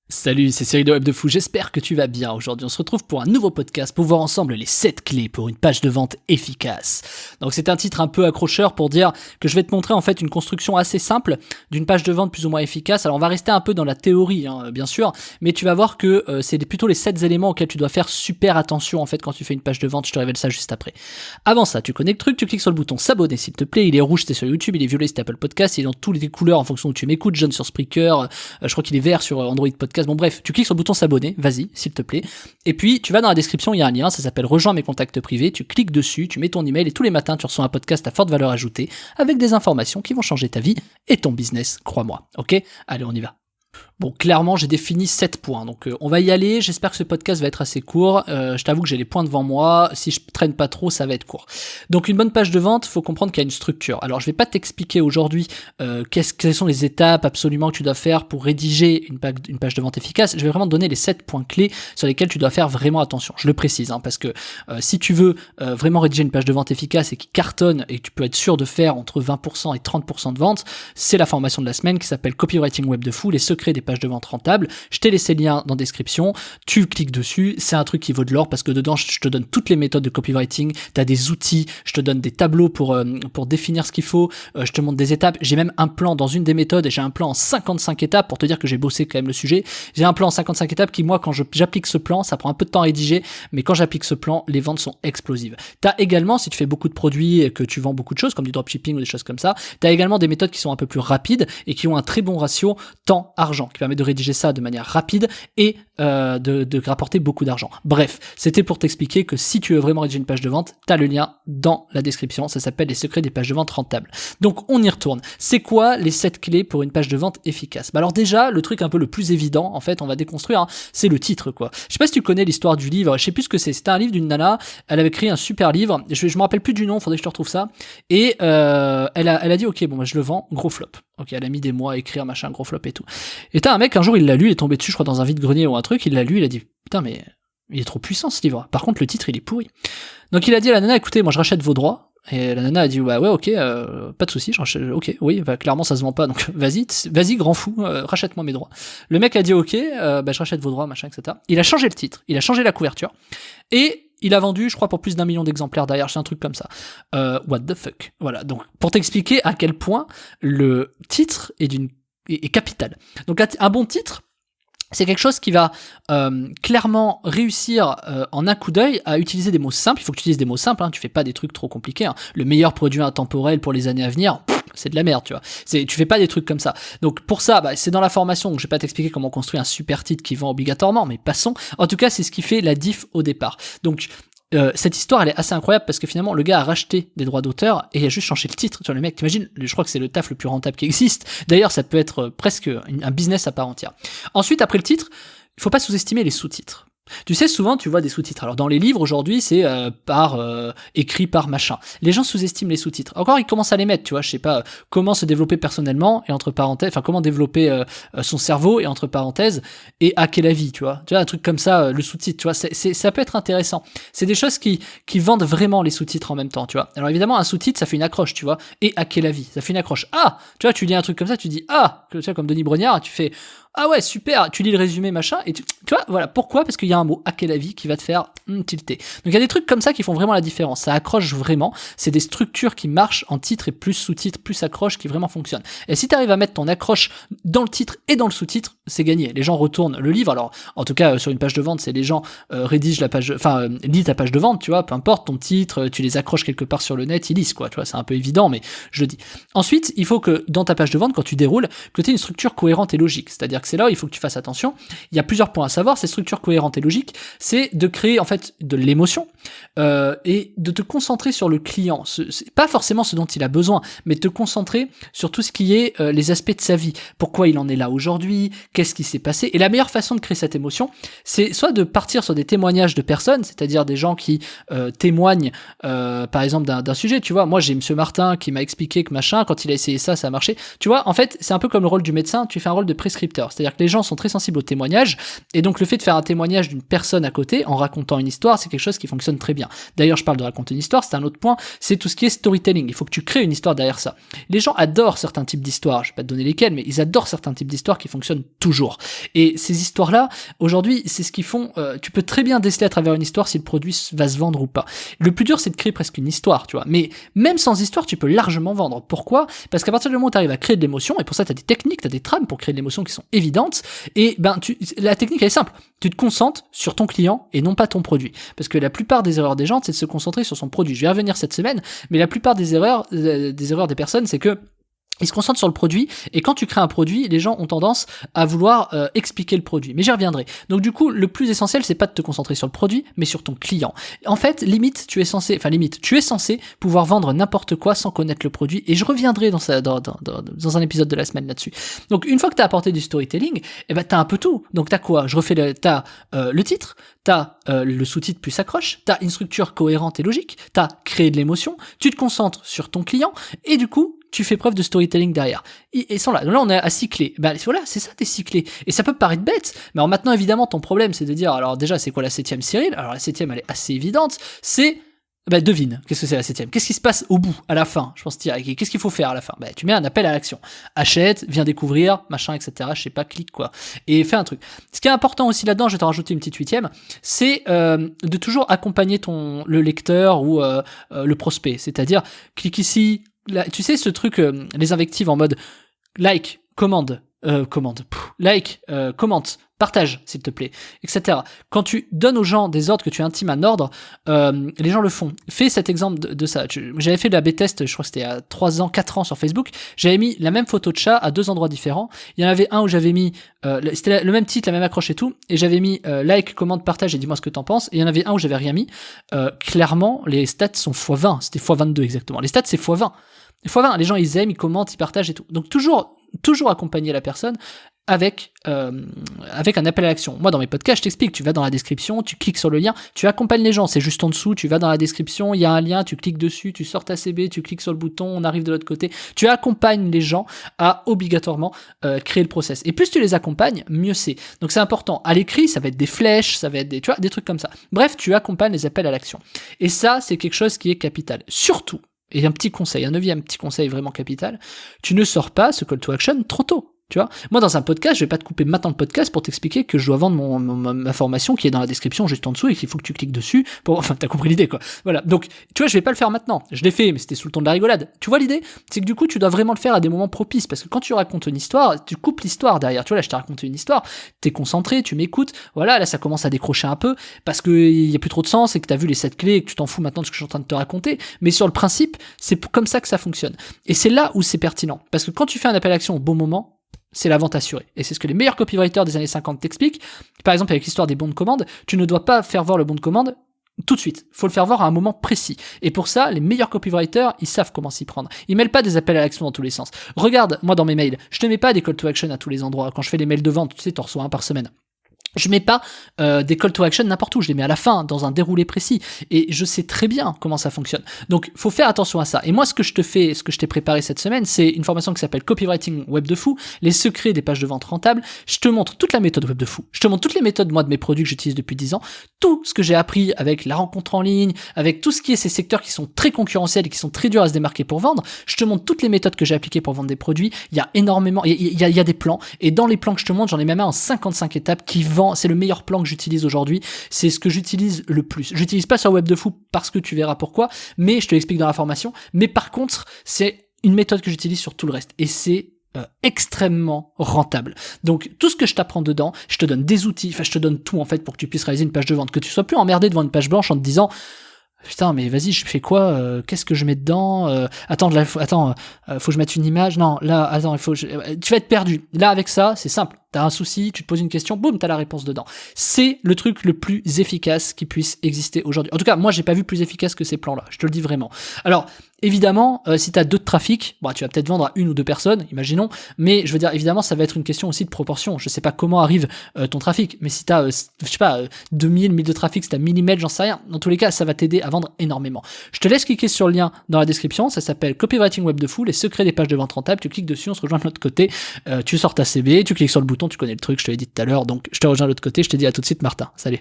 Salut, c'est Cyril de Web de Fou, j'espère que tu vas bien. Aujourd'hui, on se retrouve pour un nouveau podcast pour voir ensemble les 7 clés pour une page de vente efficace. Donc c'est un titre un peu accrocheur pour dire que je vais te montrer en fait une construction assez simple d'une page de vente plus ou moins efficace. Alors on va rester un peu dans la théorie, bien sûr, mais tu vas voir que c'est plutôt les 7 éléments auxquels tu dois faire super attention en fait quand tu fais une page de vente. Je te révèle ça juste après. Avant ça, tu connais le truc, tu cliques sur le bouton s'abonner s'il te plaît. Il est rouge, c'est sur YouTube, il est violet, c'est Apple Podcast, il est dans toutes les couleurs en fonction où tu m'écoutes, jaune sur Spreaker, je crois qu'il est vert sur Android Podcast. Bon bref, tu cliques sur le bouton s'abonner, vas-y, s'il te plaît. Et puis, tu vas dans la description, il y a un lien, ça s'appelle Rejoins mes contacts privés. Tu cliques dessus, tu mets ton email et tous les matins, tu reçois un podcast à forte valeur ajoutée avec des informations qui vont changer ta vie et ton business, crois-moi. Ok? Allez, on y va. Bon, clairement, j'ai défini 7 points, donc on va y aller. J'espère que ce podcast va être assez court. Je t'avoue que j'ai les points devant moi. Si je traîne pas trop, ça va être court. Donc, une bonne page de vente, faut comprendre qu'il y a une structure. Alors, je vais pas t'expliquer aujourd'hui quelles sont les étapes absolument que tu dois faire pour rédiger une page de vente efficace. Je vais vraiment te donner les 7 points clés sur lesquels tu dois faire vraiment attention. Je le précise, parce que si tu veux vraiment rédiger une page de vente efficace et qui cartonne et que tu peux être sûr de faire entre 20% et 30% de vente, c'est la formation de la semaine qui s'appelle Copywriting Web de Fou, les secrets des pages de vente rentables. Je t'ai laissé le lien dans la description, tu cliques dessus, c'est un truc qui vaut de l'or parce que dedans je te donne toutes les méthodes de copywriting, tu as des outils, je te donne des tableaux pour définir ce qu'il faut, je te montre des étapes, j'ai même un plan dans une des méthodes et j'ai un plan en 55 étapes pour te dire que j'ai bossé quand même le sujet. J'ai un plan en 55 étapes qui, moi, quand j'applique ce plan, ça prend un peu de temps à rédiger, mais quand j'applique ce plan, les ventes sont explosives. Tu as également, si tu fais beaucoup de produits et que tu vends beaucoup de choses comme du dropshipping ou des choses comme ça, tu as également des méthodes qui sont un peu plus rapides et qui ont un très bon ratio temps-argent, qui permet de rédiger ça de manière rapide et de rapporter beaucoup d'argent. Bref, c'était pour t'expliquer que si tu veux vraiment rédiger une page de vente, t'as le lien dans la description, ça s'appelle les secrets des pages de vente rentables. Donc on y retourne. C'est quoi les 7 clés pour une page de vente efficace? Alors déjà, le truc un peu le plus évident, en fait, on va déconstruire, c'est le titre, quoi. Je sais pas si tu connais l'histoire du livre, je sais plus ce que c'est. C'était un livre d'une nana, elle avait créé un super livre, je me rappelle plus du nom, faudrait que je te retrouve ça, et elle a dit ok, bon, je le vends, gros flop. Ok, elle a mis des mois à écrire, machin, gros flop et tout. Et t'as un mec, un jour, il l'a lu, il est tombé dessus, je crois, dans un vide-grenier ou un truc, il l'a lu, il a dit, putain, mais il est trop puissant, ce livre. Par contre, le titre, il est pourri. Donc, il a dit à la nana, écoutez, moi, je rachète vos droits. Et la nana a dit, ouais, ok, pas de souci, je rachète, ok, oui, clairement, ça se vend pas, donc vas-y, grand fou, rachète-moi mes droits. Le mec a dit, ok, je rachète vos droits, machin, etc. Il a changé le titre, il a changé la couverture, et il a vendu, je crois, pour plus d'1 million d'exemplaires derrière, c'est un truc comme ça. What the fuck. Voilà, donc, pour t'expliquer à quel point le titre est capital. Donc, un bon titre, c'est quelque chose qui va clairement réussir en un coup d'œil à utiliser des mots simples. Il faut que tu utilises des mots simples, tu fais pas des trucs trop compliqués. Le meilleur produit intemporel pour les années à venir, c'est de la merde, tu vois. Tu fais pas des trucs comme ça. Donc pour ça, c'est dans la formation, donc je vais pas t'expliquer comment construire un super titre qui vend obligatoirement, mais passons. En tout cas, c'est ce qui fait la diff au départ. Donc cette histoire, elle est assez incroyable parce que finalement, le gars a racheté des droits d'auteur et il a juste changé le titre. Tu vois, le mec, t'imagines, je crois que c'est le taf le plus rentable qui existe. D'ailleurs, ça peut être presque un business à part entière. Ensuite, après le titre, il faut pas sous-estimer les sous-titres. Tu sais, souvent, tu vois des sous-titres. Alors, dans les livres, aujourd'hui, c'est écrit par machin. Les gens sous-estiment les sous-titres. Encore, ils commencent à les mettre, tu vois, je sais pas, comment se développer personnellement, et entre parenthèses, enfin, comment développer son cerveau, et entre parenthèses, et hacker la vie, tu vois. Tu vois, un truc comme ça, le sous-titre, tu vois, ça peut être intéressant. C'est des choses qui vendent vraiment les sous-titres en même temps, tu vois. Alors, évidemment, un sous-titre, ça fait une accroche, tu vois, et hacker la vie, ça fait une accroche. Ah! Tu vois, tu lis un truc comme ça, tu dis, ah! Tu vois, comme Denis Brognard, tu fais, ah ouais, super, tu lis le résumé, machin, et tu vois, voilà, pourquoi? Parce qu'il y a un mot, hacker la vie, qui va te faire tilter. Donc il y a des trucs comme ça qui font vraiment la différence, ça accroche vraiment, c'est des structures qui marchent en titre et plus sous-titre, plus accroche, qui vraiment fonctionnent. Et si tu arrives à mettre ton accroche dans le titre et dans le sous-titre, c'est gagné. Les gens retournent le livre, alors en tout cas sur une page de vente, c'est les gens rédigent la page, lisent ta page de vente, tu vois, peu importe ton titre, tu les accroches quelque part sur le net, ils lisent, quoi, tu vois, c'est un peu évident, mais je le dis. Ensuite, il faut que dans ta page de vente, quand tu déroules, que tu aies une structure cohérente et logique, c'est-à-dire que c'est là où il faut que tu fasses attention. Il y a plusieurs points à savoir. Ces structures cohérentes et logiques, c'est de créer en fait de l'émotion et de te concentrer sur le client. C'est pas forcément ce dont il a besoin, mais de te concentrer sur tout ce qui est les aspects de sa vie. Pourquoi il en est là aujourd'hui? Qu'est-ce qui s'est passé? Et la meilleure façon de créer cette émotion, c'est soit de partir sur des témoignages de personnes, c'est-à-dire des gens qui témoignent par exemple d'un sujet. Tu vois, moi j'ai Monsieur Martin qui m'a expliqué que machin, quand il a essayé ça, ça a marché. Tu vois, en fait, c'est un peu comme le rôle du médecin. Tu fais un rôle de prescripteur. C'est-à-dire que les gens sont très sensibles au témoignage, et donc le fait de faire un témoignage d'une personne à côté en racontant une histoire, c'est quelque chose qui fonctionne très bien. D'ailleurs, je parle de raconter une histoire, c'est un autre point, c'est tout ce qui est storytelling. Il faut que tu crées une histoire derrière ça. Les gens adorent certains types d'histoires, je vais pas te donner lesquelles, mais ils adorent certains types d'histoires qui fonctionnent toujours. Et ces histoires-là, aujourd'hui, c'est ce qu'ils font, tu peux très bien déceler à travers une histoire si le produit va se vendre ou pas. Le plus dur, c'est de créer presque une histoire, tu vois. Mais même sans histoire, tu peux largement vendre. Pourquoi ? Parce qu'à partir du moment où tu arrives à créer de l'émotion, et pour ça, tu as des techniques, tu as des trames pour créer de l'émotion qui sont évidentes, et la technique, elle est simple. Tu te concentres sur ton client et non pas ton produit. Parce que la plupart des erreurs des gens, c'est de se concentrer sur son produit. Je vais y revenir cette semaine, mais la plupart des erreurs des personnes, c'est que ils se concentrent sur le produit, et quand tu crées un produit, les gens ont tendance à vouloir expliquer le produit. Mais j'y reviendrai. Donc du coup, le plus essentiel, c'est pas de te concentrer sur le produit, mais sur ton client. En fait, tu es censé pouvoir vendre n'importe quoi sans connaître le produit, et je reviendrai dans un épisode de la semaine là-dessus. Donc une fois que t'as apporté du storytelling, t'as un peu tout. Donc t'as quoi ? T'as le titre, t'as le sous-titre plus accroche, t'as une structure cohérente et logique, t'as créé de l'émotion, tu te concentres sur ton client, et du coup, tu fais preuve de storytelling derrière. Et sans là on est à 6 clés. Voilà, c'est ça tes 6 clés. Et ça peut paraître bête, mais alors maintenant, évidemment, ton problème, c'est de dire, alors déjà, c'est quoi la 7ème, Cyril ? Alors la 7ème, elle est assez évidente, c'est... devine, qu'est-ce que c'est la 7ème ? Qu'est-ce qui se passe au bout, à la fin ? Je pense qu'est-ce qu'il faut faire à la fin ? Tu mets un appel à l'action. Achète, viens découvrir, machin, etc. Je sais pas, clique quoi. Et fais un truc. Ce qui est important aussi là-dedans, je vais te rajouter une petite 8ème, c'est de toujours accompagner le lecteur ou le prospect. C'est-à-dire, clique ici. Là, tu sais ce truc, les invectives en mode like, commente, partage s'il te plaît, etc. Quand tu donnes aux gens des ordres, que tu intimes un ordre, les gens le font. Fais cet exemple de ça. J'avais fait de la B-test, je crois que c'était à 3 ans, 4 ans sur Facebook. J'avais mis la même photo de chat à 2 endroits différents. Il y en avait un où j'avais mis, c'était le même titre, la même accroche et tout, et j'avais mis like, commente, partage et dis-moi ce que t'en penses. Et il y en avait un où j'avais rien mis. Clairement, les stats sont x20, c'était x22 exactement. Les stats c'est x20. x20, les gens ils aiment, ils commentent, ils partagent et tout. Donc toujours accompagner la personne avec un appel à l'action. Moi dans mes podcasts je t'explique, tu vas dans la description, tu cliques sur le lien, tu accompagnes les gens, c'est juste en dessous, tu vas dans la description, il y a un lien, tu cliques dessus, tu sors ta CB, tu cliques sur le bouton, on arrive de l'autre côté, tu accompagnes les gens à obligatoirement créer le process. Et plus tu les accompagnes, mieux c'est. Donc c'est important. À l'écrit, ça va être des flèches, ça va être des trucs comme ça. Bref, tu accompagnes les appels à l'action. Et ça, c'est quelque chose qui est capital. Surtout, et un petit conseil, un 9e petit conseil vraiment capital, tu ne sors pas ce call to action trop tôt. Tu vois, moi dans un podcast, je vais pas te couper maintenant le podcast pour t'expliquer que je dois vendre ma formation qui est dans la description juste en dessous et qu'il faut que tu cliques dessus pour, enfin t'as compris l'idée quoi. Voilà, donc tu vois, je vais pas le faire maintenant. Je l'ai fait, mais c'était sous le ton de la rigolade. Tu vois l'idée, c'est que du coup tu dois vraiment le faire à des moments propices parce que quand tu racontes une histoire, tu coupes l'histoire derrière. Tu vois là, je t'ai raconté une histoire, t'es concentré, tu m'écoutes. Voilà, là ça commence à décrocher un peu parce que il y a plus trop de sens et que t'as vu les 7 clés et que tu t'en fous maintenant de ce que je suis en train de te raconter. Mais sur le principe, c'est comme ça que ça fonctionne. Et c'est là où c'est pertinent parce que quand tu fais un appel à l'action au bon moment, c'est la vente assurée. Et c'est ce que les meilleurs copywriters des années 50 t'expliquent. Par exemple, avec l'histoire des bons de commande, tu ne dois pas faire voir le bon de commande tout de suite. Faut le faire voir à un moment précis. Et pour ça, les meilleurs copywriters, ils savent comment s'y prendre. Ils mêlent pas des appels à l'action dans tous les sens. Regarde, moi dans mes mails, je te mets pas des call to action à tous les endroits. Quand je fais les mails de vente, tu sais, t'en reçois un par semaine. Je mets pas des call to action n'importe où, je les mets à la fin, dans un déroulé précis, et je sais très bien comment ça fonctionne. Donc, faut faire attention à ça. Et moi, ce que je t'ai préparé cette semaine, c'est une formation qui s'appelle Copywriting Web de Fou, les secrets des pages de vente rentables. Je te montre toute la méthode Web de Fou. Je te montre toutes les méthodes, moi, de mes produits que j'utilise depuis 10 ans, tout ce que j'ai appris avec la rencontre en ligne, avec tout ce qui est ces secteurs qui sont très concurrentiels et qui sont très durs à se démarquer pour vendre. Je te montre toutes les méthodes que j'ai appliquées pour vendre des produits. Il y a énormément, il y a des plans, et dans les plans que je te montre, j'en ai même un en 55 étapes qui vend. C'est le meilleur plan que j'utilise aujourd'hui, c'est ce que j'utilise le plus. J'utilise pas sur Web de Fou parce que tu verras pourquoi, mais je te l'explique dans la formation. Mais par contre, c'est une méthode que j'utilise sur tout le reste, et c'est extrêmement rentable. Donc tout ce que je t'apprends dedans, je te donne des outils, enfin je te donne tout en fait pour que tu puisses réaliser une page de vente, que tu sois plus emmerdé devant une page blanche en te disant putain mais vas-y je fais quoi, qu'est-ce que je mets dedans, faut que je mette une image, non là attends tu vas être perdu. Là avec ça c'est simple, t'as un souci, tu te poses une question, boum, t'as la réponse dedans. C'est le truc le plus efficace qui puisse exister aujourd'hui. En tout cas, moi, j'ai pas vu plus efficace que ces plans-là. Je te le dis vraiment. Alors, évidemment, si t'as 2 de trafic, bon, tu vas peut-être vendre à 1 ou 2 personnes, imaginons. Mais je veux dire, évidemment, ça va être une question aussi de proportion. Je sais pas comment arrive ton trafic, mais si t'as, 2000, 1000 de trafic, si t'as 1000 emails, j'en sais rien. Dans tous les cas, ça va t'aider à vendre énormément. Je te laisse cliquer sur le lien dans la description. Ça s'appelle Copywriting Web de Fou, les secrets des pages de vente rentables. Tu cliques dessus, on se rejoint de l'autre côté. Tu sors ta CB, tu cliques sur le bouton, tu connais le truc, je te l'ai dit tout à l'heure, donc je te rejoins de l'autre côté, je te dis à tout de suite Martin, salut.